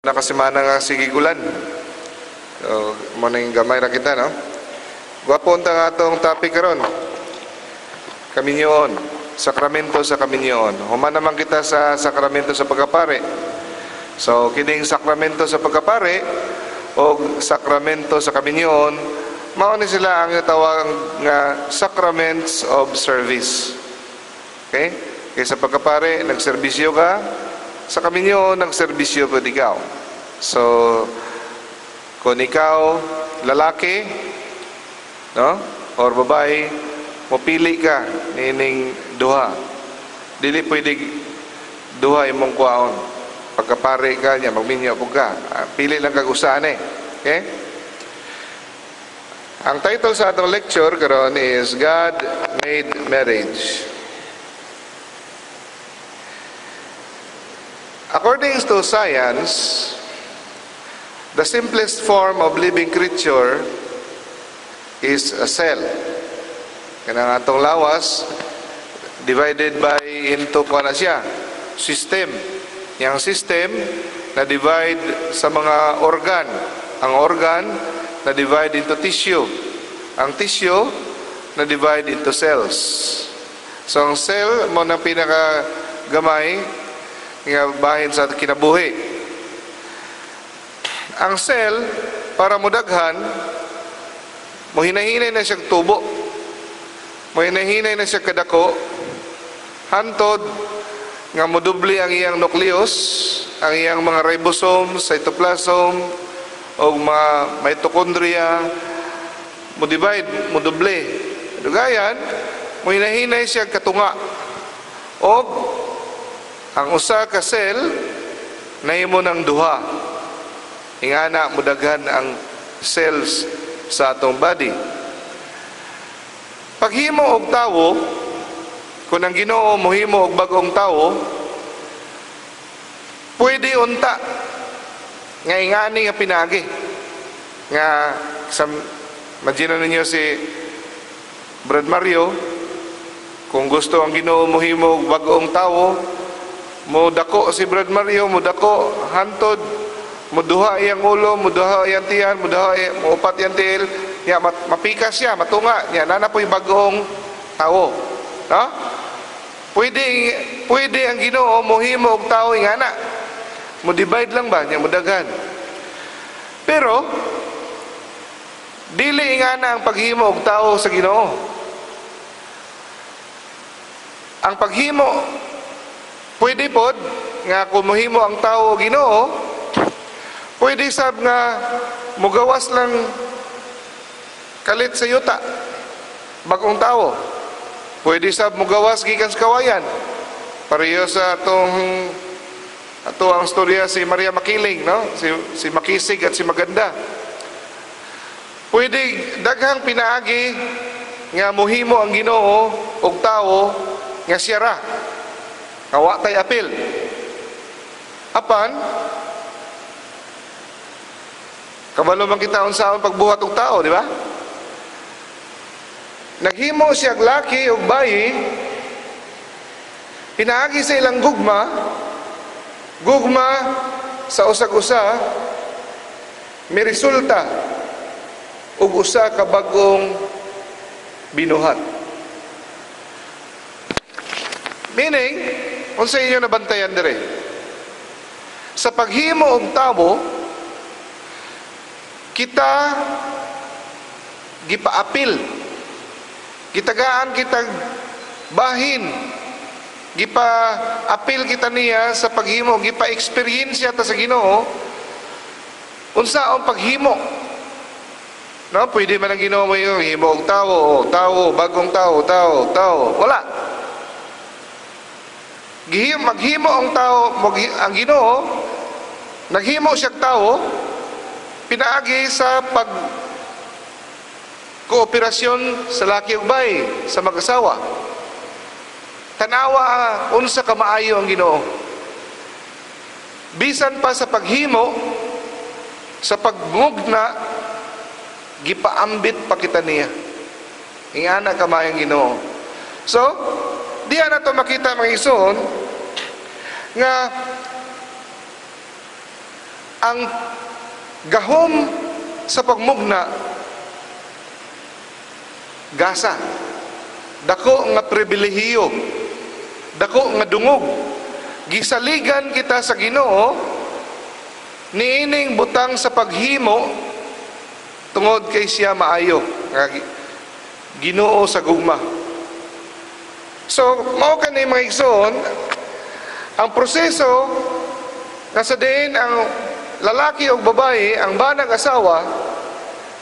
Nakasimana nga sigigulan. So, maning gamay ra kita, no? Guwapo nga atong topic karon. Kaminyoon, sakramento sa kaminyoon. Human naman kita sa sakramento sa pagkapare. So, kining sakramento sa pagkapare o sakramento sa kaminyoon, mao ni sila ang tawag nga sacraments of service. Okay? Kaya sa pagkapare, nagserbisyo ka. Sa kaminyoon, nagserbisyo po ikaw. So, kung ikaw, lalaki, no? Or babae, mapili ka nining duha. Dili pwede duha imong kuwaon. Pagkapare ka niya, magminyo po ka. Pili lang kag-usaan eh. Okay? Ang title sa atong lecture karon is God Made Marriage. According to science, the simplest form of living creature is a cell. Kanang atong lawas divided by into kuana siya, system. Yang system na divide sa mga organ. Ang organ na divide into tissue. Ang tissue na divide into cells. So ang cell mo na pinaka gamay nga bahin sa kinabuhi. Ang cell, para mudaghan, mohinahinay na siya tubo. Mohinahinay na siya kadako. Hantod, nga mudubli ang iyang nucleus, ang iyang mga ribosome, cytoplasm, o mga mitochondria, mudivide, mudubli. Dugayan, mohinahinay siya katunga. O, ang usa ka cell nahimo ng duha. Ingana mudaghan ang cells sa atong body. Paghimo og tawo, kung ang Ginoo mohimo og bag-ong tawo, pwede unta nga ingani nga pinagi. Nga imagine ninyo si Brad Mario, kung gusto ang Ginoo mohimo og bag-ong tawo, mudako si Brad Mario, mudako hantod, muduha iyang ulo, muduha iyang tiyan, muupat iyang tiil, ya mapikas siya, matunga niya, nana po yung bagong tao, no? Pwede ang Ginoo mohimo og tao ingana, mo-divide lang ba niya, mudaghan. Pero dili ingana ang paghimo og tao sa Ginoo. Ang paghimo pwede pod nga kung mohimo ang tao Ginoo, pwede sab nga mugawas lang kalit sa yuta bagong tao. Pwede sab mugawas gikan sa kawayan. Pareho sa ato ang storya si Maria Makiling, no? Si Makisig at si Maganda. Pwede daghang pinaagi nga mohimo ang Ginoo og tao nga siya ra. Kawa tay apil. Apan, kabalo man kita unsaon pagbuhat og tao, di ba? Naghimo siya laki og bayi, pinaagi sa ilang gugma sa usag-usa, may resulta og usa ka bagong binuhat. Meaning, kung sa inyo nabantayan dire, sa paghimo og tao, kita gipaapil, gitagaan kitag bahin, gipa-apil kita niya sa paghimo, gipa-experience ta sa Ginoo, unsaon paghimo. No, pwede man ang Ginoo mo yung himo og tao, bagong tao, wala. Maghimo ang tao, ang Ginoo, naghimo siya tao, pinaagi sa kooperasyon sa laki ug bayi, sa mag-asawa. Tanawa unsa ka maayo ang Ginoo. Bisan pa sa paghimo, sa pagmugna, gipaambit pa kita niya. Ingana ka maayo ang Ginoo. So, diyan na ito makita mga ison nga ang gahom sa pagmugna gasa, dako nga pribilehiyo, dako nga dungog. Gisaligan kita sa Ginoo niining butang sa paghimo tungod kay siya maayo nga Ginoo sa gugma. So mao kanay mga igsoon ang proseso nga sa diin ang lalaki o babae, ang banag asawa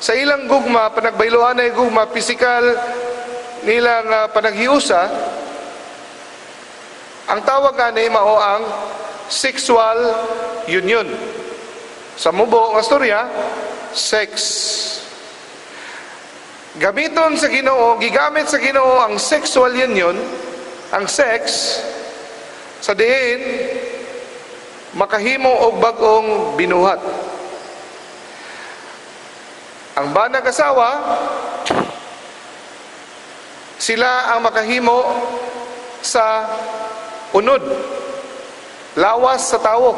sa ilang gugma, panagbayloan ay gugma, pisikal nila nga panaghiusa, ang tawag ani mao ang sexual union. Sa mubo nga storya, sex. Gamiton sa Ginoo, gigamit sa Ginoo ang sexual union, ang sex, sa diin makahimo og bag-ong binuhat. Ang banag asawa, sila ang makahimo sa unod, lawas sa tawo.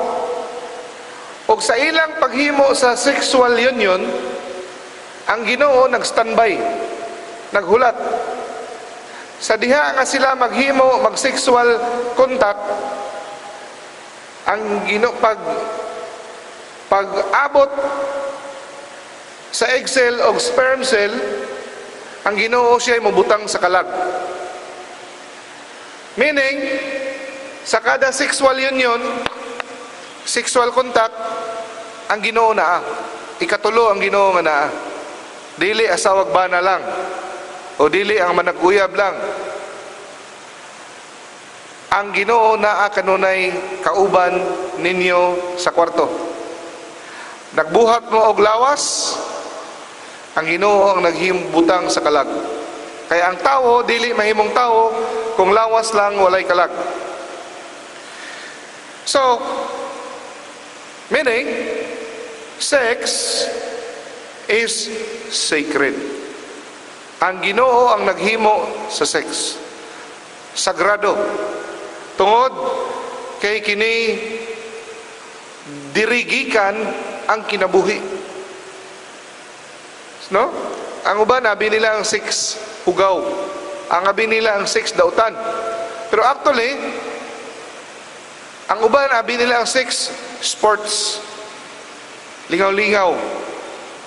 Og sa ilang paghimo sa sexual union, ang Ginoo nag-standby, naghulat. Sa diha nga sila maghimo, mag-sexual contact, ang Ginoo pag-abot sa egg cell o sperm cell, ang Ginoo siya ay mabutang sa kalag. Meaning, sa kada sexual union, sexual contact, ang Ginoo naa. Ikatulo ang Ginoo nga naa. Dili asawag bana lang, o dili ang managuyab lang. Ang Ginoo naa kanunay kauban ninyo sa kwarto. Nagbuhat mo og lawas, ang Ginoo ang naghimutang sa kalag. Kaya ang tao dili mahimong tao kung lawas lang walay kalag. So, meaning, sex is sacred. Ang Ginoo ang naghimo sa sex. Sagrado. Tungod kay kini dirigikan ang kinabuhi. No? Ang uban abi nila ang sex hugaw. Ang abi nila ang sex dautan. Pero actually, ang uban abi nila ang sex sports. Lingaw-lingaw.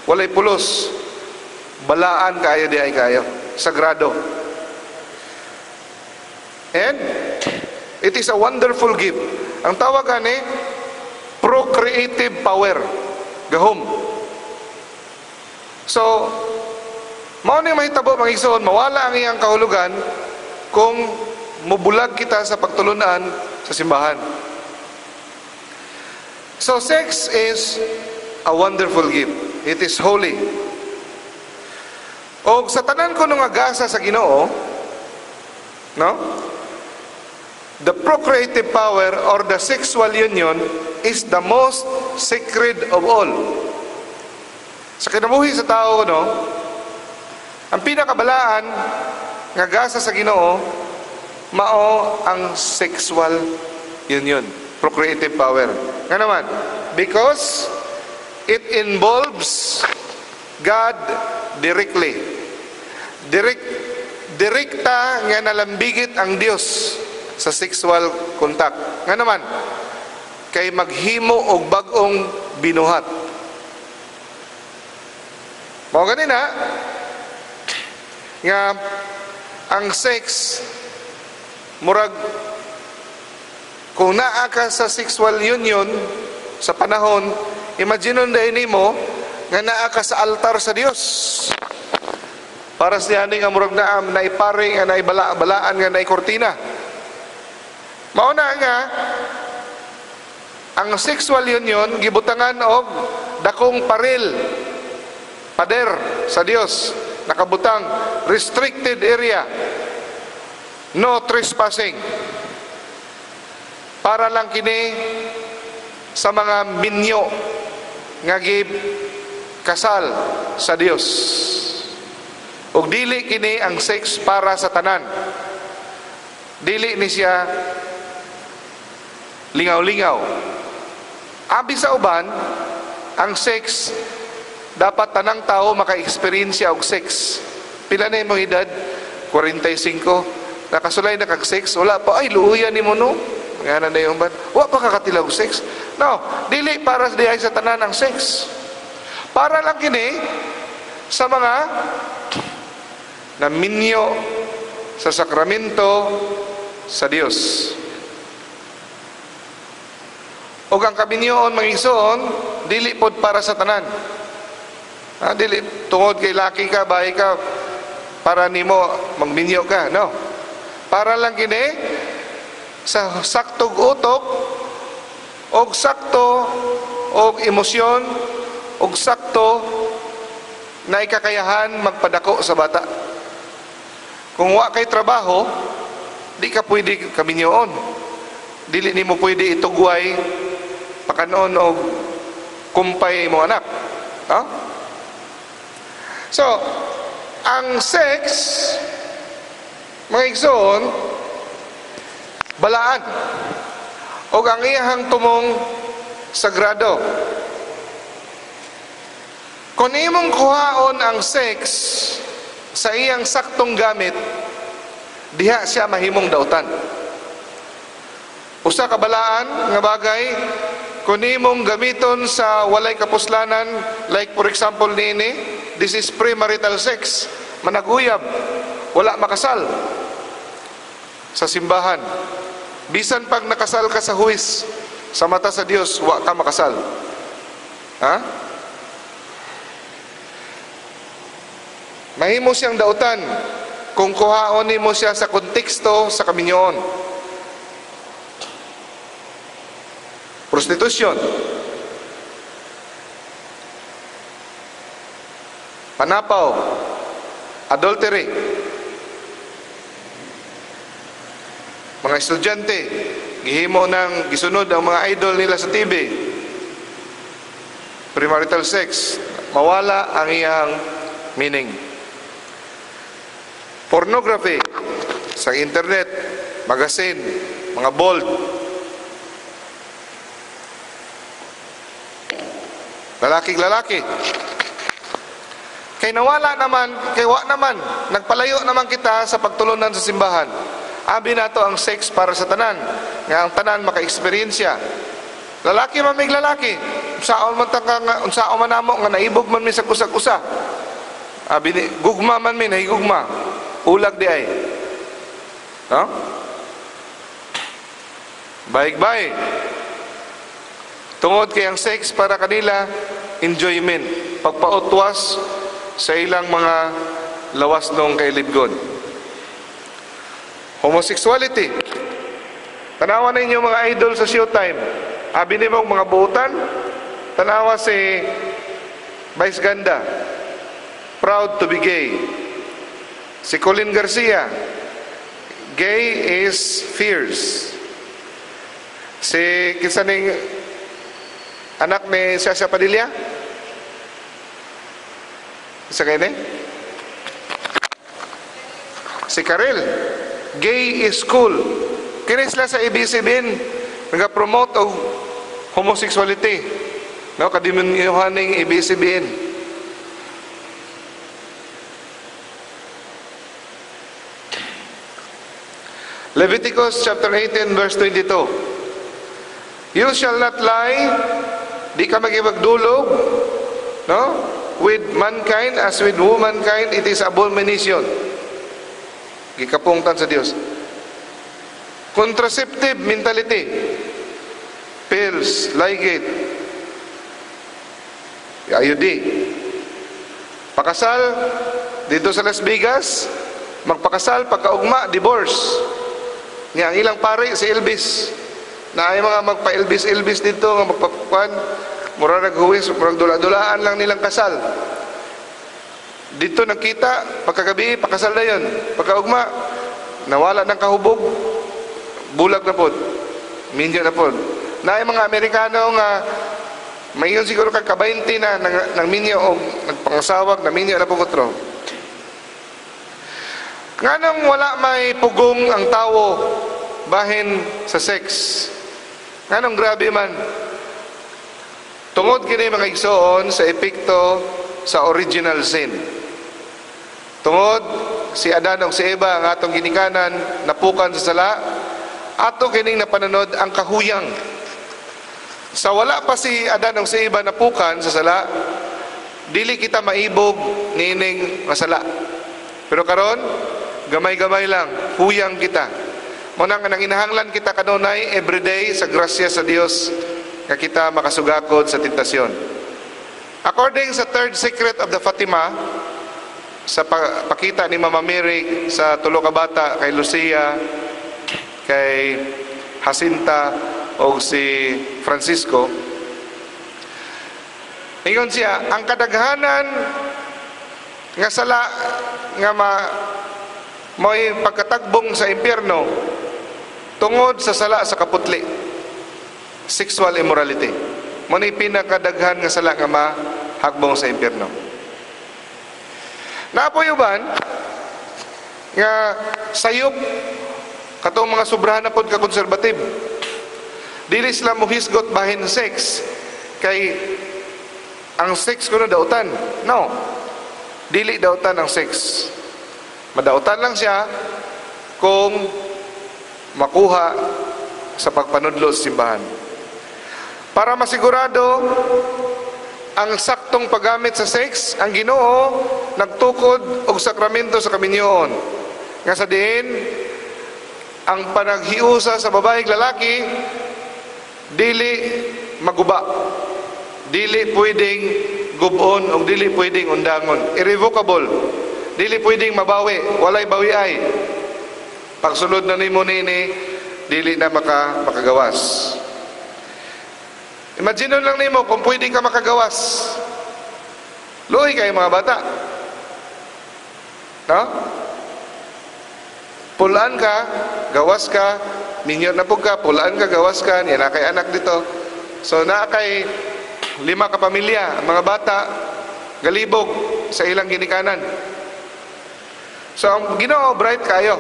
Walay pulos. Balaan kayo di ay kayo. Sagrado. And it is a wonderful gift. Ang tawag ani procreative power. Gahom. So, mao ni mahitabo mga igsoon, mawala ang iyang kahulugan kung mubulag kita sa pagtulunan sa simbahan. So, sex is a wonderful gift. It is holy. O sa tanan ko nung agasa sa Ginoo, no? The procreative power or the sexual union is the most sacred of all. Sa kinabuhi sa tao, no? Ang pinakabalaan nga gasa sa Ginoo mao ang sexual union, procreative power. Nga naman, because it involves God directly. Direkta nga nalambigit ang Dios sa sexual contact. Nga naman, kay maghimo og bag-ong binuhat. Mao ganina nga ang sex murag kung naa ka sa sexual union sa panahon, imagine nimo nga naa ka sa altar sa Dios. Para siya nga murag na ipare nga naibala-balaan nga naikortina. Mao na nga ang sexual union gibutangan og dakong pader sa Dios, nakabutang restricted area, no trespassing, para lang kini sa mga minyo nga kasal sa Dios. Ug dili kini ang sex para sa tanan. Dili ni siya lingaw-lingaw. Abi sa uban, ang sex dapat tanang tao maka-experience og sex. Pila na imong edad? 45. Nakasulay na kag sex, wala pa, ay luuyan ni mo no. Ngayon na yung ban, wa pa kakatilaw og sex. No, dili para diay sa tanan ang sex. Para lang kini sa mga naminyo sa sakramento sa Dios. O ang kaminyoon mga igsoon, dili pod para sa tanan. Dili tungod kay laki ka, bahay ka, para nimo magminyo ka, no. Para lang kini sa saktog utok, og sakto og emosyon, og sakto na ikakayahan magpadako sa bata. Kung wa kay trabaho, di ka pwede kaminyoon. Dili nimo pwede itugway pakanon og kumpay mo anak. So, ang sex, mga igsoon, balaan. O ang iyahang tumong sagrado. Kung imong kuhaon ang sex sa iyang saktong gamit, diha siya mahimong dautan. Usa ka balaan nga bagay, kung imong gamiton sa walay kapuslanan, like for example niini, this is premarital sex, managuyab, wala makasal sa simbahan. Bisan pag nakasal ka sa huwis, sa mata sa Dios, wa ka makasal. Mahimo siyang dautan kung kuhaon nimo siya sa konteksto sa kaminyoon. Prostitution, panapaw, adultery. Mga estudyante, gihimo ng gisunod ang mga idol nila sa TV. Premarital sex, mawala ang iyang meaning. Pornography sa internet, magazine, mga bold. Lalaki. Kay nawala naman, kay wa naman, nagpalayo naman kita sa pagtulunan sa simbahan. Abi nato ang sex para sa tanan, nga ang tanan maka-experience. Lalaki man may lalaki, unsaon man unsaon man namo nga naibog man mi sa kusag-usa. Abi ni gugma man mi nahigugma. Ulag di ay. Baik-baik. Tungod kay ang sex para kanila enjoyment, pagpautwas sa ilang mga lawas nung kailibgon. Homosexuality, tanawa ninyo mga idol sa showtime. Abi nimo mga buutan, tanawa si Vice Ganda, proud to be gay. Si Colin Garcia, gay is fierce. Si kisaning anak ni Sasha Padilla, isa kayo ni? Si Karel, gay is cool. Kini sila sa ABS-CBN nag-promote og homosexuality. No, kadiminyohan ng ABS-CBN. Leviticus chapter 18 verse 22. You shall not lie, di ka magibagdulog, no? With mankind as with womankind, it is abomination. Gikapungtan sa Dios. Contraceptive mentality, pills, Ligate, IUD. Pakasal dito sa Las Vegas, magpakasal, pagkaugma, divorce. Nga ang ilang pare si Elvis, na ay mga magpa-Elvis dito, nga magpapukan, mura naghuwis, mura dula-dulaan lang nilang kasal. Dito nakita, pagkagabi, pakasal na yun. Pagkaugma, nawala ng kahubog, bulag na po, minyo na po. Na ay mga Amerikano nga, mayon siguro kagka-20 na ng minyo o nagpangasawag na minyo na po kutro. Nganong wala may pugong ang tao bahin sa sex? Nganong grabe man? Tungod kini mga igsoon sa epekto sa original sin. Tungod si Adan ug si Eva ang atong ginikanan napukan sa sala, ato kining napanunod ang kahuyang. Sa wala pa si Adan ug si Eva napukan sa sala, dili kita maibog nining masala. Pero karon gamay-gamay lang, huyang kita. Muna nga nanginahanglan kita kanunay everyday sa grasya sa Dios nga kita makasugakod sa tentasyon. According sa third secret of the Fatima, sa pakita ni Mama Mary sa tulo ka bata, kay Lucia, kay Jacinta o si Francisco, ingon siya, ang kadaghanan nga sala nga mo'y pagkatagbong sa impyerno tungod sa sala sa kaputli, sexual immorality. Mo'y pinakadaghan nga sala nga mahagbong sa impyerno. Napoyuban nga sayop katong mga sobrahan na pod ka konserbative. Dili sila muhisgot bahin sex kay ang sex kuno dautan. No. Dili dautan ang sex. Madautan lang siya kung makuha sa pagpanudlo sa simbahan. Para masigurado ang saktong paggamit sa sex, ang Ginoo nagtukod og sakramento sa kaminyoon. Nga sa diin, ang panaghiusa sa babae ug lalaki dili maguba. Dili pwedeng gubon o dili pwedeng undangon. Irrevocable. Dili pwedeng mabawi, walay bawiay. Pagsulod na nimo nini, dili na makagawas. Imagine lang nimo kung pwede ka makagawas. Luhi kayo mga bata. No? Pulaan ka, gawas ka, minyo na po ka, pulaan ka, gawas ka, niya na kay anak dito. So na kay 5 ka pamilya, mga bata, galibog sa ilang ginikanan. So ang Ginoo bright kayo.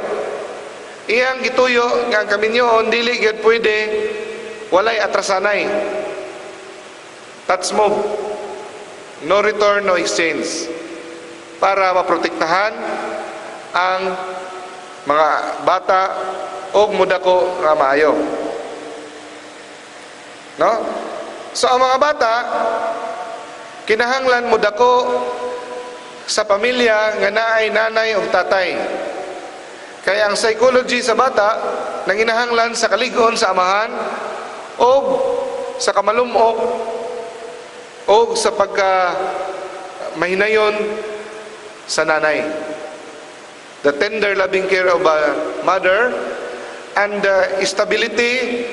Iyang gituyo nga ang kaminyoon dili gyud pwede walay atrasanay. Touch move. No return, no exchange. Para maprotektahan ang mga bata o mudako nga maayo. No? So ang mga bata kinahanglan mudako sa pamilya nga naay nanay o tatay. Kaya ang psychology sa bata nanginahanglan sa kaligon sa amahan o sa kamalumok o sa pagka mahinayon sa nanay. The tender loving care of a mother and the stability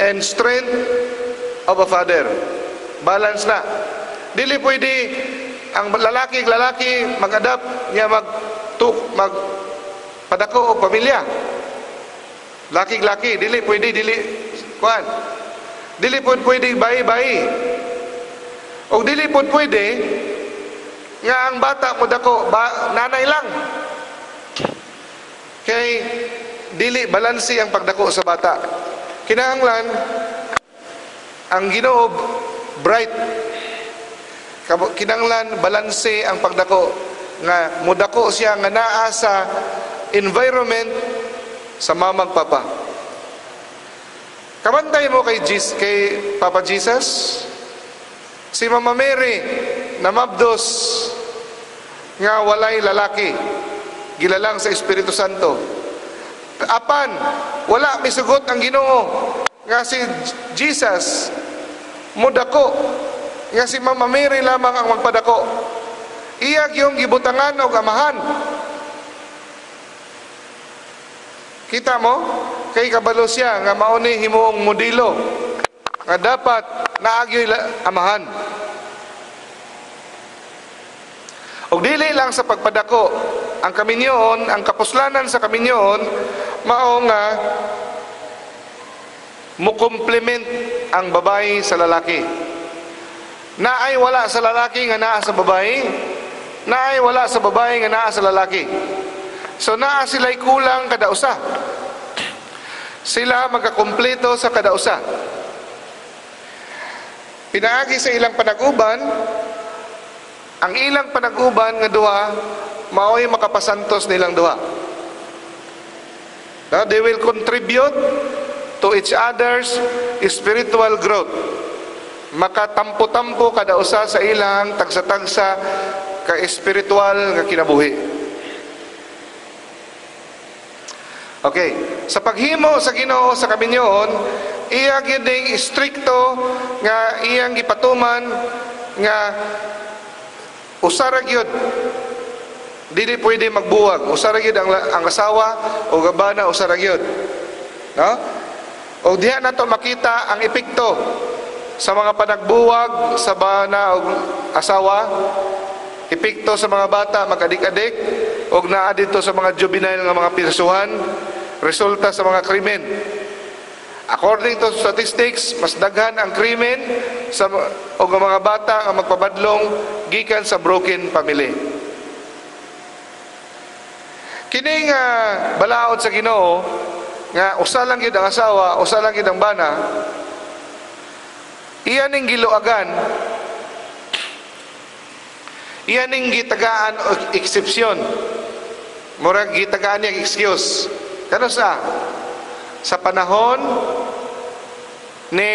and strength of a father. Balance na. Dili pwede ang lalaki mag-adapt niya magpadako o pamilya. Laki dili pwede kuan. Dili pwede bayi. O dili pwede nga ang bata mo dako nanay lang. Kay dili balansi ang pagdako sa bata. Kinahanglan ang Ginoo bright. Kinahanglan balansi ang pagdako nga mudako siya nga naa sa environment sa mamang papa. Kamantay mo kay Papa Jesus. Si Mama Mary namabdos nga walay lalaki, gilalang sa Espiritu Santo. Apan wala misugot ang Ginoo nga si Jesus mudako, nga si Mama Mary lamang ang magpadako. Iyag yung gibutangan og amahan. Kita mo kay kabalo siya nga mao ni himuong modelo nga dapat naagyoy amahan. Og dili lang sa pagpadako, ang kaminyoon, ang kapuslanan sa kaminyoon mao nga mukomplement ang babae sa lalaki. Naay wala sa lalaki nga naa sa babae, naay wala sa babae nga naa sa lalaki. So naa sila'y kulang kada usa. Sila magkakompleto sa kada usa. pinaagi sa ilang panag-uban, ang ilang panag-uban nga duha mao'y makapasantos nilang duha. They will contribute to each other's spiritual growth. Makatampo-tampo kada usa sa ilang tagsa-tagsa ka espiritual nga kinabuhi. Okay, sa paghimo sa Ginoo sa kaminyoon, iya gyud ding strikto nga iyang gipatuman nga usara gyud dili pwede magbuwag. Usara gyud ang asawa o gabana, usara gyud. No? O diha nato makita ang epekto sa mga panagbuwag sa bana o asawa, epekto sa mga bata magadik-adik, o naa dito sa mga juvenile nga mga pirsuhan, resulta sa mga krimen. According to statistics, mas daghan ang krimen sa o mga bata nga magpabadlong gikan sa broken family. Kini nga balaod sa Ginoo nga usa lang gyud ang asawa, usa lang gyud ang bana, iyan ning giluagan, iyan ning gitagaan o eksepsyon, murag gitagaan niya excuse. Kano sa panahon ni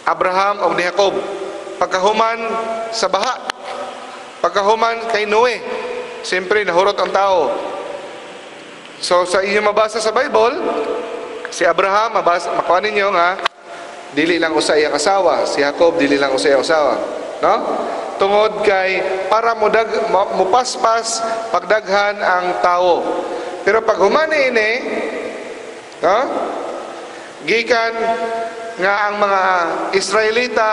Abraham o ni Jacob, pagkahuman sa baha, pagkahuman kay Noe, siyempre nahurot ang tao. So sa inyo mabasa sa Bible, si Abraham, makuha ninyo nga dili lang usa iyang asawa, si Jacob dili lang usa iyang asawa, no? Tungod kay para mupaspas pagdaghan ang tao. Pero pag humani ini, no? Gikan nga ang mga Israelita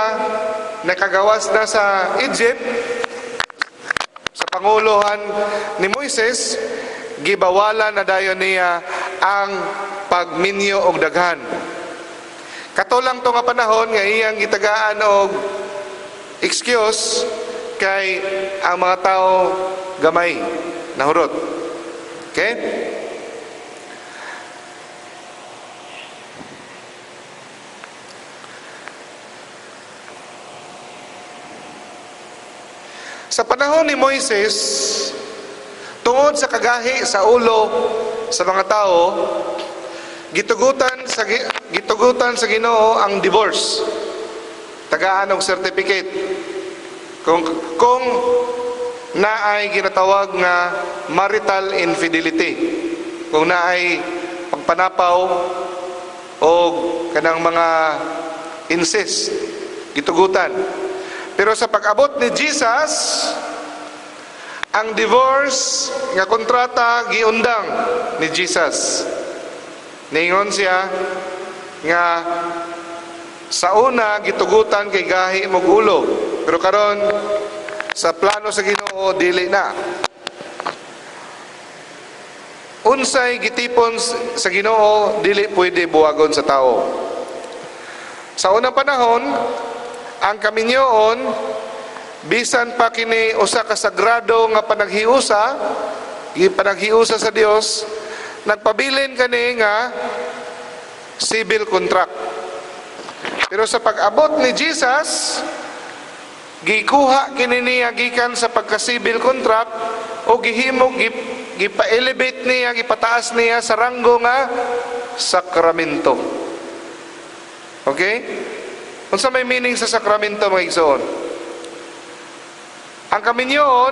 nakagawas na sa Egypt sa panguluhan ni Moises, gibawalan na dayon niya ang pagminyo og daghan. Katulang to nga panahon nga iyang gitagaan og excuse kay ang mga tao gamay nahurot. Okay? Sa panahon ni Moises, tungod sa kagahi sa ulo sa mga tao, gitugutan sa Ginoo ang divorce, tagaan og certificate kung naay ginatawag nga marital infidelity, kung naay pagpanapaw o kanang mga incest, gitugutan. Pero sa pag-abot ni Jesus, ang divorce nga kontrata giundang ni Jesus. Ningon siya nga sa una gitugutan kay gahi mo gulo, pero karon sa plano sa Ginoo dili na. Unsay gitipon sa Ginoo dili pwede buwagon sa tao. Sa unang panahon, ang kaminyoon bisan pa kini usa ka sagrado nga panaghiusa sa Dios, nagpabilin kani nga civil contract. Pero sa pag-abot ni Jesus, gikuha kini niya gikan sa pagka-civil contract o gihimo gipa-elevate niya, gipataas niya sa ranggo nga sakramento. Okay? Unsa may meaning sa sakramento, mga igsoon? Ang kaminyoon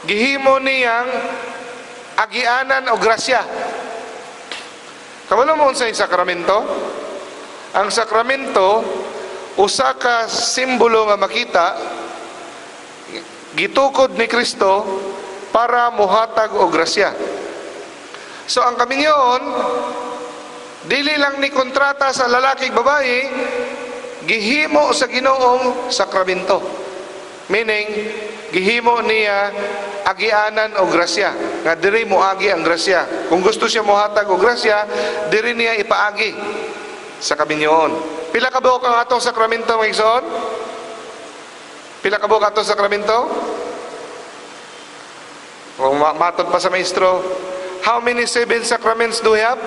gihimo niyang agianan o grasya. Kabalo mo unsay sakramento? Ang sakramento usa ka simbolo nga makita gitukod ni Kristo para muhatag og grasya. So ang kaminyoon dili lang ni kontrata sa lalaki ug babaye, gihimo sa Ginoong sakramento. Meaning gihimo niya agianan o grasya, nga diri moagi ang grasya. Kung gusto siya mohatag og grasya, diri niya ipaagi sa kaminyoon. Pila ka buok ang atong sakramento, mga igsoon? Pila ka buok atong sakramento? Kung matod pa sa maestro, how many 7 sacraments do we have?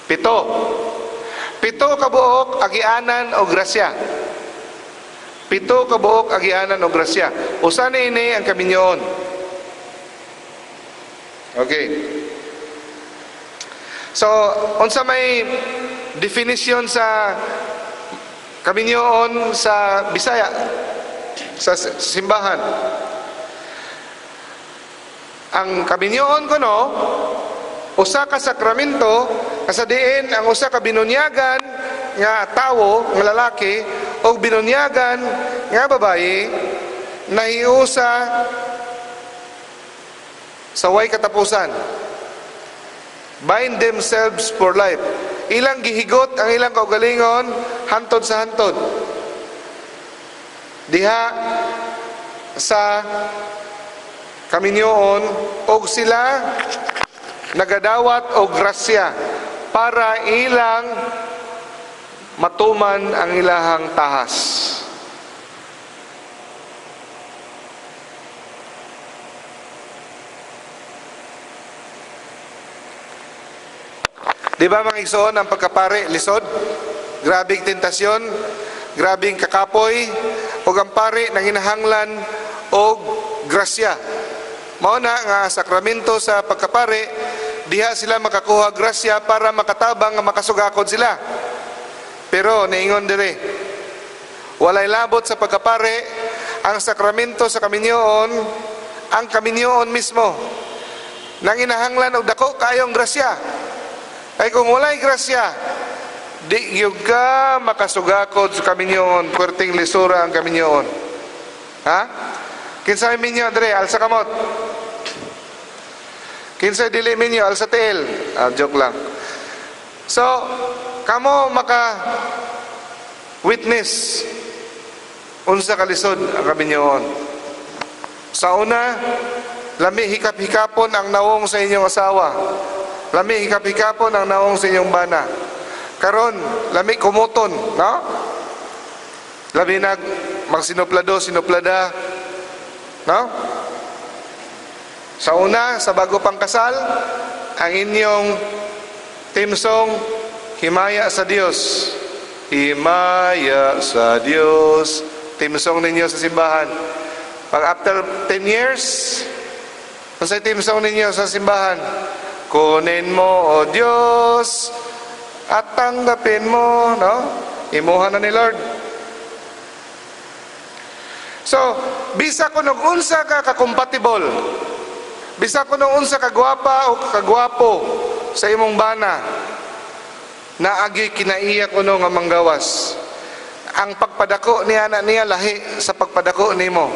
7. Pito ka buok agianan o grasya. Pito ka buok agianan o grasya. Usa ni ini ang kaminyoon. Okay. So, unsa may definition sa kaminyoon sa Bisaya, sa simbahan? Ang kaminyoon kuno, usa ka sakramento kasadiin ang usa ka binunyagan nga tawo, nga lalaki, o binunyagan nga babayi nahiusa sa way katapusan. Bind themselves for life. Ilang gihigot ang ilang kaugalingon hantod sa hantod. Diha sa kaminyoon og sila nagadawat og grasya para ilang matuman ang ilahang tahas. Di ba mga igsoon ang pagkapare lisod? Grabing tentasyon, grabing kakapoy, o ang pare nang hinahanglan og grasya. Mao na nga sakramento sa pagkapare, diha sila makakuha grasya para makatabang nga makasugakod sila. Pero niingon dire, walay labot sa pagkapare ang sakramento sa kaminyoon, ang kaminyoon mismo. Nang hinahanglan og dako kayong grasya. Ay kung walay grasya, di gyud ka makasugakod sa kaminyoon, puwerteng lisura ang kaminyoon. Ha? Kinsay minyo dire alsa kamot? Kinsay dili minyo alsa tiil? Joke lang. So, kamo maka witness unsa kalisod ang kaminyoon. Sa una, lami hikap-hikapon ang nawong sa inyong asawa. Lami hikap-hikapon ang nawong sa inyong bana. Karon, lami kumuton, no? Lami magsinuplado, sinuplada, no? Sa una, sa bago pang kasal, ang inyong team song, Himaya sa Diyos. Himaya sa Diyos. Team song ninyo sa simbahan. Pag after 10 years, sa team song ninyo sa simbahan, kunin mo, O Diyos, at tanggapin mo, no? Imuha na ni Lord. So, bisa ko nung unsa ka ka-compatible, bisa ko nung unsa kagwapa o kagwapo sa imong bana, na agi kinaiya ko nung nga manggawas. Ang pagpadako niya na niya lahi sa pagpadako nimo.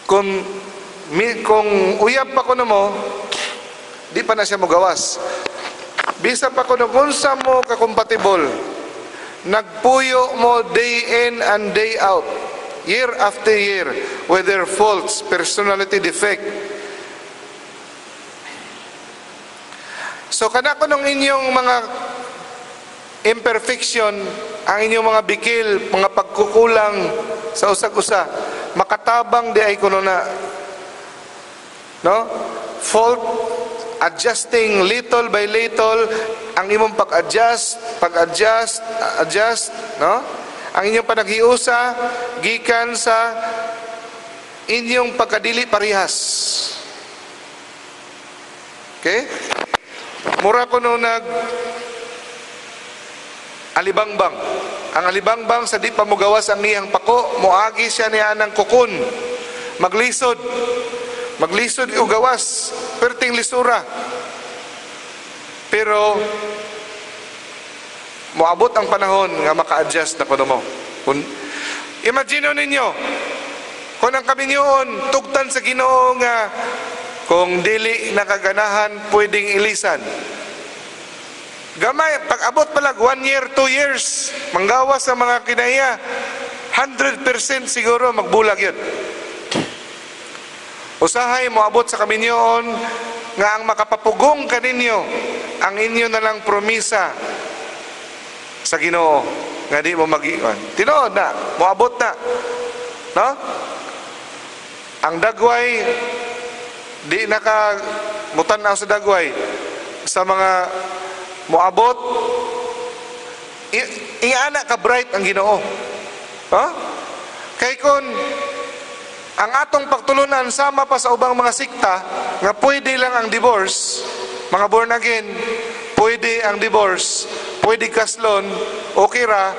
Kung uyab pa ko mo, di pa na siya magawas. Bisa pa ko nung unsa mo ka-compatible, nagpuyo mo day in and day out, year after year, with their faults, personality defect. So kana ko nung inyong mga imperfection, ang inyong mga bikil, mga pagkukulang sa usag-usa, makatabang di ay kuno na, no? Fault, adjusting little by little, ang imong pag-adjust, adjust, no? Ang inyong panaghiusa gikan sa inyong pagkadili parehas. Okay? Mura ko nung alibangbang. Ang alibangbang sa di pa mo gawas ang niyang pako, moagi siya niya ng kukun. Maglisod o gawas, perting lisura. Pero moabot ang panahon nga maka-adjust na kuno mo. Imagine ninyo, kung ang kaminyoon tugtan sa Ginoo nga kung dili nakaganahan pwedeng ilisan. Gamay, pag-abot palag 1 year, 2 years, manggawas sa mga kinaya, 100% siguro magbulag yun. Usahay mo abot sa kaminyoon nga ang makapapugong kaninyo ang inyo na lang promisa sa Ginoo nga di mo mag-iwan. Tinuod na, moabot na. No? Ang dagway, di nakamutanaw sa dagway sa mga moabot ingana ka bright ang Ginoo. Ha? Kay kun ang atong pagtulunan sama pa sa ubang mga sikta nga pwede lang ang divorce, mga born again, pwede ang divorce, pwede kaslon, okay ra.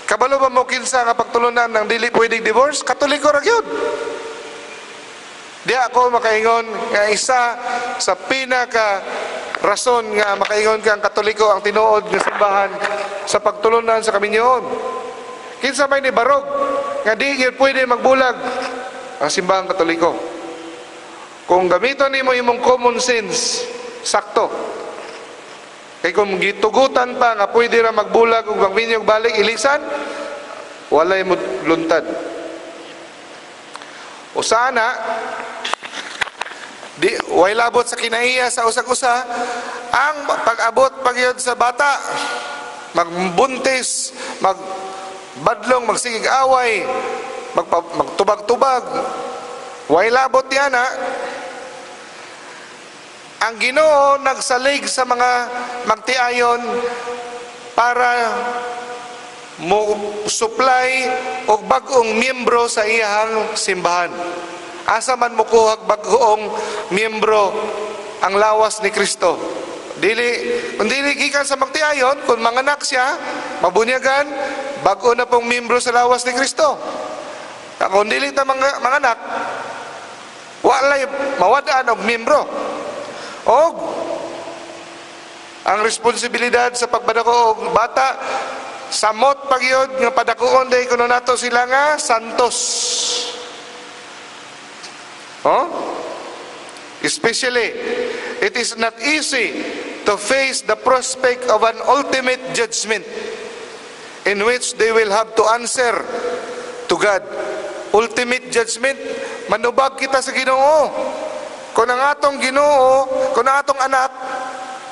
Kabalo ba mo kinsa nga pagtulunan ng dili pwedeng divorce? Katoliko ra gyud. Di ako makaingon nga isa sa pinaka rason nga makaingon kang Katoliko ang tinuod nga simbahan sa pagtulunan sa kaminyoon. Kinsa may ni barog nga di gyud pwede magbulag ang simbahan Katoliko. Kung gamiton nimo imong common sense, sakto. Kay kung gitugutan pa nga pwede ra magbulag ug magminyog balik ilisan, walay mo luntad. O sana di way labot sa kinaiya sa usag-usa ang pag-abot pagyod sa bata, magbuntis, magbadlong, magsigig away, magtubag-tubag. Way labot yan ha. Ang Ginoo nagsalig sa mga magtiayon para mo supply og bag-ong miyembro sa iyang simbahan. Asa man mo kuhag bag-ong miyembro ang lawas ni Kristo. Kung dili gikan sa magtiayon, kung manganak siya, mabunyagan, bag-o na pong miyembro sa lawas ni Kristo. Kung dili ta manganak, walay mawadaan og miyembro. Og ang responsibilidad sa pagbadako og bata samot pagyod nga padakuon day kuno nato sila nga santos. Especially it is not easy to face the prospect of an ultimate judgment in which they will have to answer to God. Ultimate judgment, manubag kita sa Ginoo. Kung ang atong Ginoo, kung ang atong anak,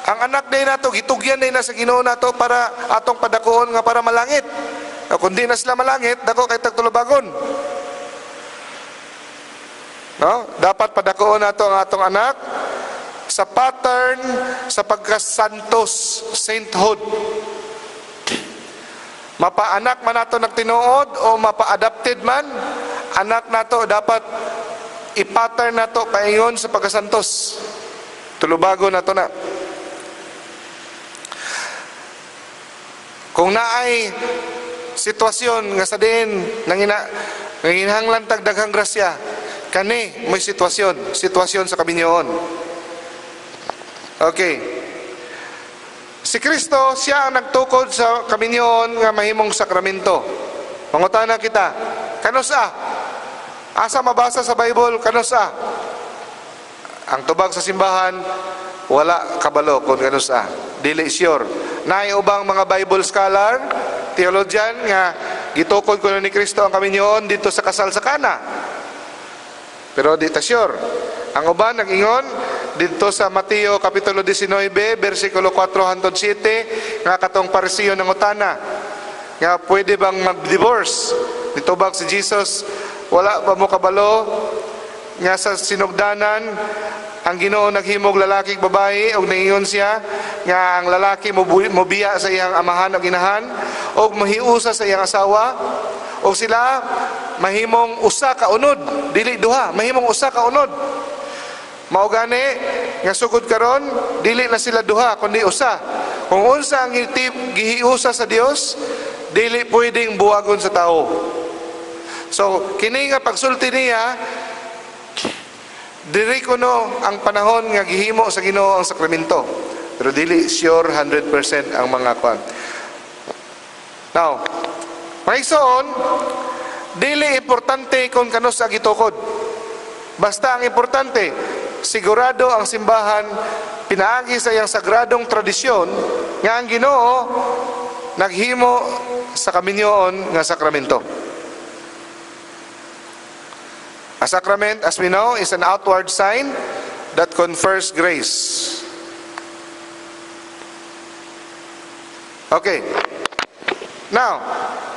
ang anak day nato gitugyan day na sa Ginoo nato para atong padakuon nga para malangit. Kung di na sila malangit, dako kay tagtulubagon. No? Dapat padakuon nato ang atong anak sa pattern sa pagkasantos, sainthood. Mapa-anak man nato nagtinuod o mapa-adopted man, anak nato dapat i-pattern nato paingon sa pagkasantos. Tulubago nato na. Kung naay sitwasyon nga sa diin nanginahanglan tag daghang grasya, kani may sitwasyon sa kaminyoon. Okay. Si Kristo, siya ang nagtukod sa kaminyoon nga mahimong sakramento. Mangutana kita, kanusa? Asa mabasa sa Bible, kanusa? Ang tubag sa simbahan, wala kabalo kung kanusa. Dili sure. Naay ubang mga Bible scholar, theologian nga gitukod kuno ni Kristo ang kaminyoon dito sa kasal sa Kana. Pero di ta sure. Ang uban nag-ingon dito sa Mateo kapitulo 19 bersikulo 4 hangtod 7 nga katong Parisiyo nangutana nga pwede bang mag-divorce? Nitubag si Jesus, wala ba mo kabalo nga sa sinugdanan ang Ginoo naghimog lalaki ug babae ug naingon siya nga ang lalaki mobiya sa iyang amahan ug inahan ug mahiusa sa iyang asawa ug sila mahimong usa ka unod, dili duha, mahimong usa ka unod. Mao gani nga sugod karon dili na sila duha kundi usa. Kung unsa ang gihiusa sa Dios, dili pwedeng buwagon sa tao. So kini nga pagsulti niya, diri kuno ang panahon nga gihimo sa Ginoo ang sakramento. Pero dili sure 100% ang mga kwan. Now, maigsoon, dili importante kung kano sa gitukod. Basta ang importante, sigurado ang simbahan pinaagi sa iyang sagradong tradisyon nga ang Ginoo naghimo sa kaminyoon nga sakramento. A sacrament, as we know, is an outward sign that confers grace. Okay. Now,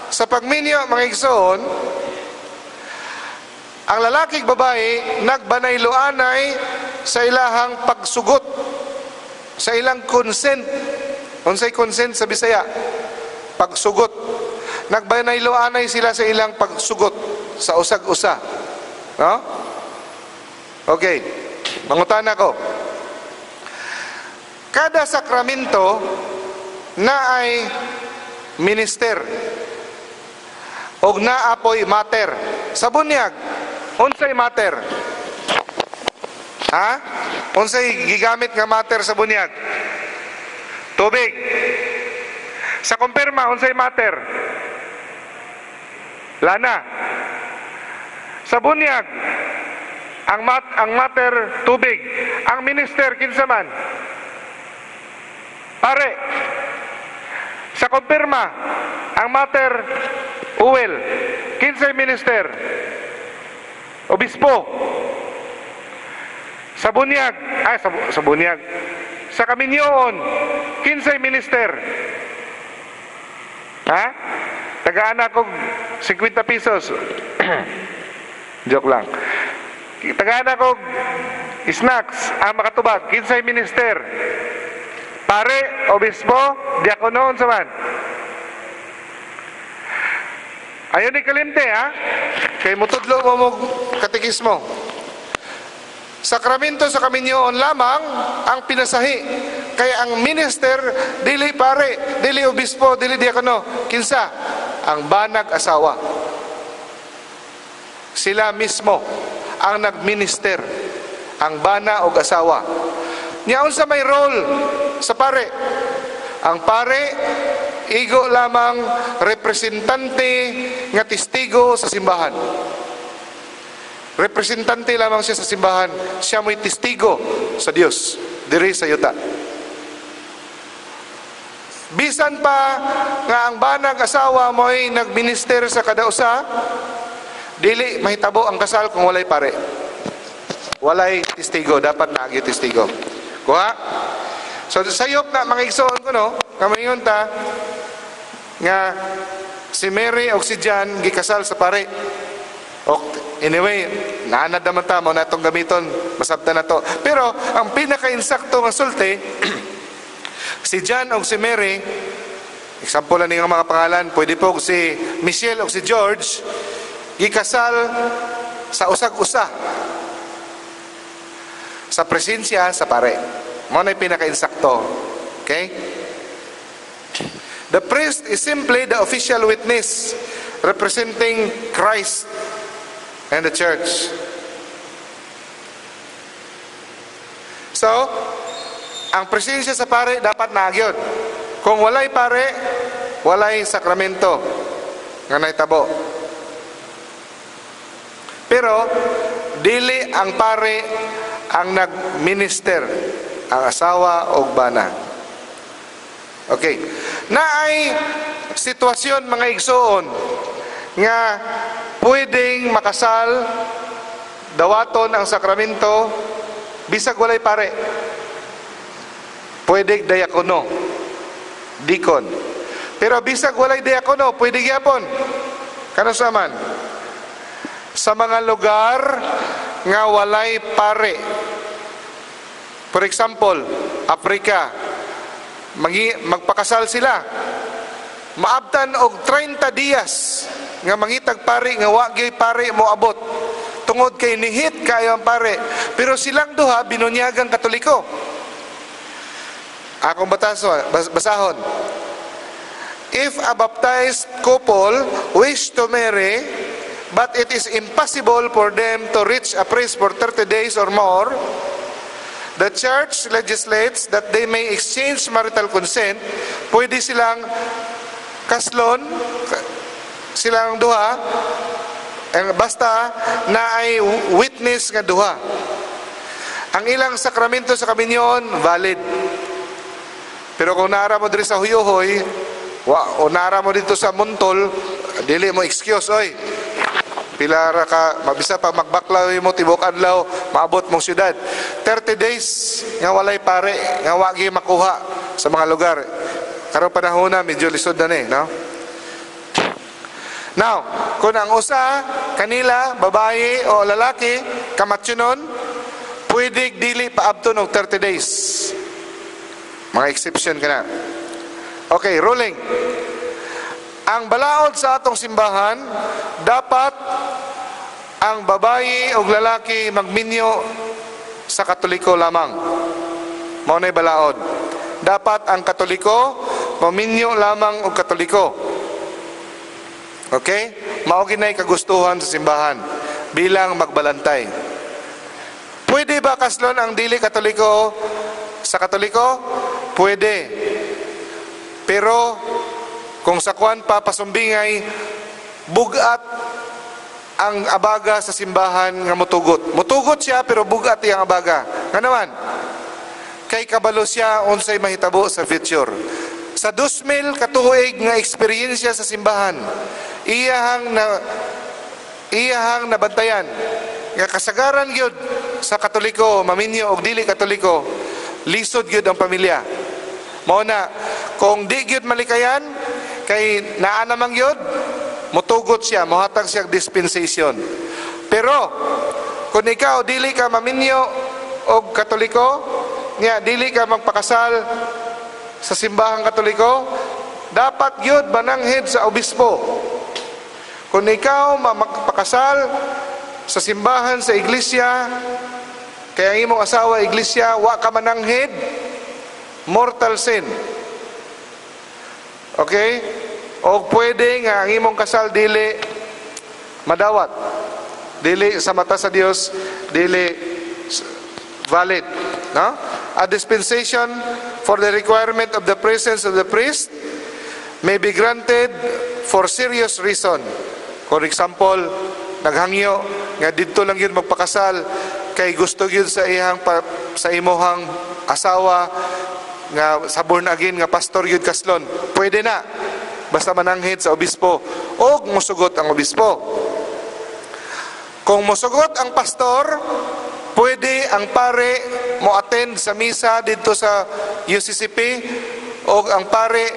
sa pagminyo, mga igsoon, ang lalaki ug babae nagbanayloanay sa ilahang pagsugot, sa ilang consent. Unsay consent sa Bisaya? pagsugot. Nagbanaylo-anay sila sa ilang pagsugot sa usag-usa. No? Okay. Mangutana ko. Kada sakramento na ay minister o naapoy mater. Sa bunyag, unsay mater? Ha? Unsay gigamit nga mater sa bunyag? Tubig. Sa kumpirma, unsay mater? Lana. Sa bunyag, ang mater, tubig. Ang minister, kinsa man? Pare. Sa kumpirma, ang mater, uwel. Kinsay minister? Obispo. Sa bunyag, sa bunyag. Sa kaminyoon, kinsay minister? Ha? Tagaan ako 50 pesos. Joke lang. Tagaan ako snacks, makatubag. Kinsay minister? Pare, obispo, diakono, unsa man? Ayaw ni kalimte, ha? Kay mutudlo mo katekismo. Sakramento sa kaminyoon lamang ang pinasahi. Kaya ang minister, dili pare, dili obispo, dili diakono. Kinsa? Ang banag asawa. Sila mismo ang nagminister. Ang bana o asawa. Niyaon sa may role sa pare. Ang pare, igo lamang representante nga testigo sa simbahan. Representante lamang siya sa simbahan. Siya mo'y testigo sa Dios diri sa yuta. Bisan pa nga ang banag asawa mo'y nagminister sa kadausa, dili mahitabo ang kasal kung walay pare. Walay testigo, dapat naagyo testigo. Kuha? So sayop na mga igsoon ko, no? Kamayon ta nga si Mary o si John gikasal sa pare. Anyway, naanad naman ta mo na itong gamiton, masabta na to. Pero ang pinaka-insakto nga sulti, si John o si Mary, example lang ng mga pangalan, pwede po si Michelle o si George, gikasal sa usag-usa, sa presensya sa pare. Mo na yung pinaka-insakto. Okay? The priest is simply the official witness representing Christ and the church. So, ang presensya sa pare dapat naagyon. Kung walay pare, walay sakramento nga naitabo. Pero dili ang pare ang nagminister, ang asawa o bana. Okay. Naay sitwasyon mga igsoon nga pwedeng makasal, dawaton ang sakramento, bisag walay pare. Pwede diakono, dikon. Pero bisag walay diakono, pwede gyapon. Kano sa man? Sa mga lugar nga walay pare. For example, Africa, magpakasal sila. Maabtan og 30 dias nga mangitag pare nga wa gyud pare mo abot. Tungod kay nihit kayo ang pare. Pero silang duha binunyagang Katoliko. Akong basahon. If a baptized couple wish to marry, but it is impossible for them to reach a priest for 30 days or more, the church legislates that they may exchange marital consent. Pwede silang kaslon, silang duha, basta na ay witness nga duha. Ang ilang sakramento sa kaminyoon, valid. Pero kung naara mo diri sa Huyuhoy, o naara mo dito sa Muntol, dili mo excuse, oy. Pilara ka, mabisa pa magbaklaw mo, tibok adlaw, maabot mong syudad. 30 days nga walay pare, nga wagi makuha sa mga lugar. Karong panahon na, medyo lisod na no? Now, kung ang usa, kanila, babae o lalaki, kamatsunon, pwede dili paabto ng 30 days. Mga exception ka na. Okay, ruling. Ang balaod sa atong simbahan, dapat ang babae o lalaki magminyo sa Katoliko lamang. Mao na'y balaod. Dapat ang Katoliko maminyo lamang og Katoliko. Okay? Mao ginay kagustuhan sa simbahan bilang magbalantay. Pwede ba kaslon ang dili Katoliko sa Katoliko? Pwede. Pero kung sa kuan pa pasumbingay, bugat ang abaga sa simbahan nga mutugot. Mutugot siya pero bugat iyang abaga. Nga naman, kay kabalo siya unsay mahitabo sa future. Sa 2,000 katuig nga eksperyensya sa simbahan, iyahang nabantayan nga kasagaran gyud sa Katoliko, maminyo og dili Katoliko, lisod gyud ang pamilya. Mao na, kung di gyud malikayan, kay naa namang gyud, mutugot siya, mohatag siya dispensation. Pero kung ikaw dili ka maminyo og Katoliko, nga dili ka magpakasal sa simbahang Katoliko, dapat gyud mananghid sa obispo. Kung ikaw magpakasal sa simbahan sa iglesia, kaya ang imong asawa iglesia, wa ka mananghid, mortal sin. Okay? O pwede nga ang imong kasal dili madawat, dili sa mata sa Dios, dili valid, no? A dispensation for the requirement of the presence of the priest may be granted for serious reason. For example, naghangyo nga didto lang yun magpakasal kay gusto yun sa imuhang asawa nga sa born again nga pastor yun kaslon. Pwede na, basta mananghid sa obispo o musugot ang obispo. Kung musugot ang pastor, pwede ang pare mo attend sa misa dito sa UCCP, o ang pare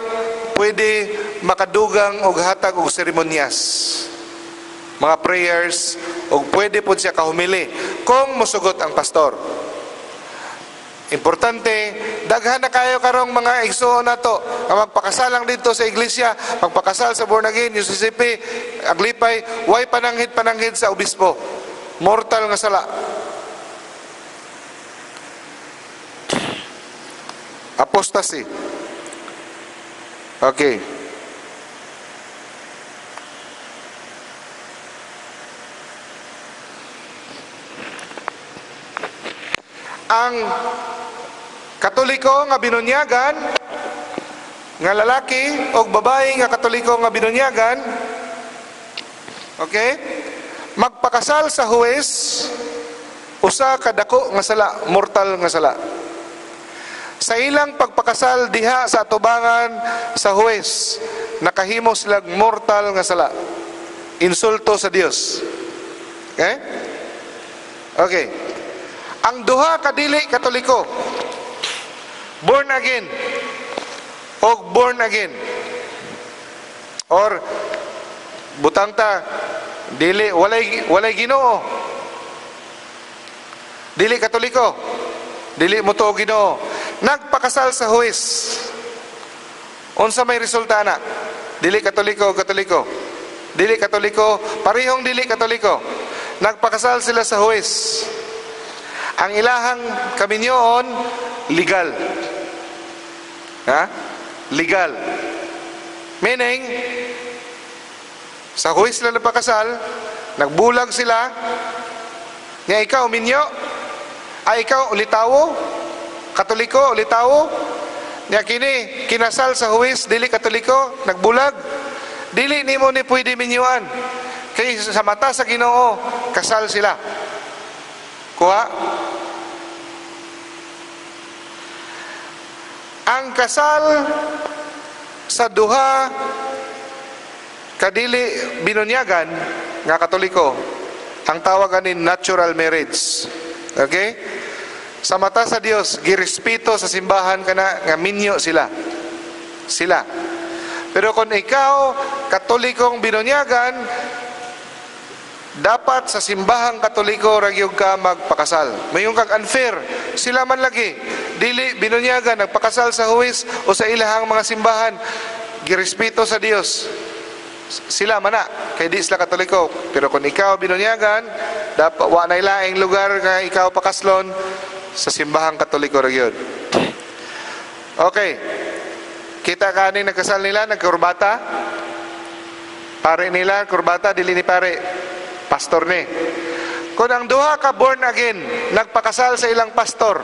pwede makadugang og hatag og seremonyas, mga prayers, o pwede po siya kahumili kung musugot ang pastor. Importante, daghan na kayo karong mga igsoon nato nga magpakasalang dito sa iglesia, magpakasal sa born again, UCCP, aglipay, way pananghid sa obispo. Mortal nga sala. Apostasy. Okay. Ang Katoliko nga binunyagan, nga lalaki o babae nga Katoliko nga binunyagan, okay, magpakasal sa huwes, usa kadako nga sala, mortal nga sala. Sa ilang pagpakasal diha sa atubangan sa huwes, nakahimo silang mortal nga sala, insulto sa Dios. Okay? Okay. Ang duha kadili Katoliko, born again o born again, or butang ta dili walay Ginoo, dili Katoliko, dili mo to Ginoo, nagpakasal sa huwes, unsa may resulta na? Dili Katoliko, dili Katoliko, parehong dili Katoliko, nagpakasal sila sa huwes. Ang ilahang kaminyoon, legal. Ha? Legal. Meaning, sa huwes sila napakasal, nagbulag sila, nga ikaw minyo, ay ikaw ulitawo, Katoliko, ulitawo, nga kini, kinasal sa huwes, dili Katoliko, nagbulag, dili nimo ni pwede minyuan. Kaya sa mata sa Ginoo, kasal sila. Kuha? Ang kasal sa duha kadili binunyagan nga Katoliko, ang tawagan ni natural marriage. Okay? Sa mata sa Dios, girespeto sa simbahan kana nga minyo sila. Pero kung ikaw Katolikong binunyagan, dapat sa simbahang Katoliko ragyog ka magpakasal. Mayong kag unfair, sila man lagi dili binunyagan, nagpakasal sa huwes o sa ilahang mga simbahan, girespeto sa Dios. sila mana kay di sila Katoliko. Pero kung ikaw binunyagan, dapat wa na ilaing lugar nga ikaw pakaslon sa simbahang Katoliko ra gyud. Okay. Kita kaning nagkasal nila, nagkurbata. Pare nila, kurbata, dili ni pare. Pastor ni. Kung ang duha ka born again, nagpakasal sa ilang pastor,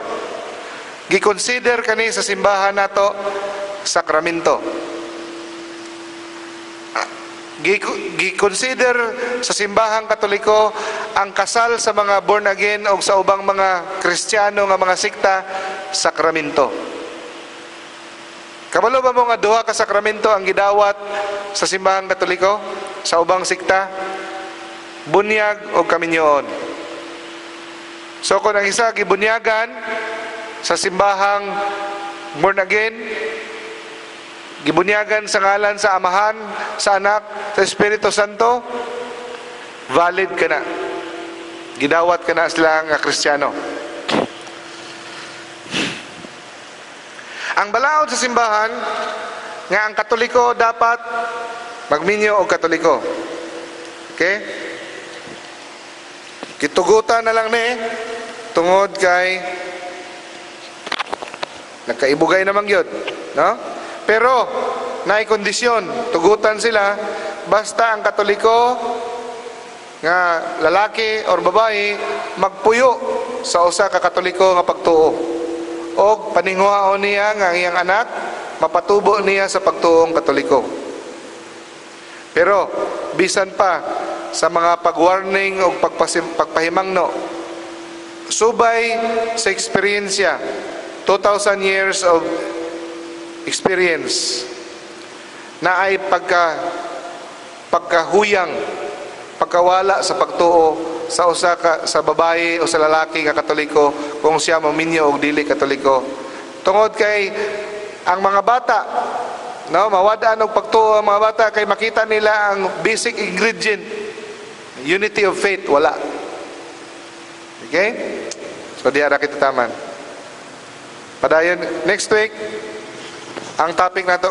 gi-consider kani sa simbahan nato sakramento. Gi-consider sa simbahang Katoliko ang kasal sa mga born again o sa ubang mga Kristiyano nga mga sikta sakramento. Kabalo ba mo nga duha ka sakramento ang gidawat sa simbahang Katoliko sa ubang sikta? Bunyag o kaminyoon. So kung ang isa gibunyagan sa simbahang born again, gibunyagan sa ngalan sa Amahan, sa Anak, sa Espiritu Santo, valid ka na. Gidawat ka na sila nga Kristiyano. Ang balaod sa simbahan nga ang Katoliko dapat magminyo og Katoliko. Okay? Kitugutan na lang ni tungod kay nagkaibugay naman yun, no? Pero naay kondisyon, tugutan sila basta ang Katoliko nga lalaki or babae magpuyo sa usa ka Katoliko nga pagtuo. O paninghuaon niya nga iyang anak mapatubo niya sa pagtuong Katoliko. Pero bisan pa sa mga pag-warning o pagpahimangno, subay sa eksperyensya, 2,000 years of experience na ay pagkahuyang, pagkawala sa pagtuo sa usa ka sa babae o sa lalaki nga Katoliko kung siya maminyo og dili Katoliko. Tungod kay ang mga bata, no, mawadaan og pagtuo ang mga bata kay makita nila ang basic ingredient, unity of faith, wala. Okay? So diara kita taman. Padayon next week ang topic nato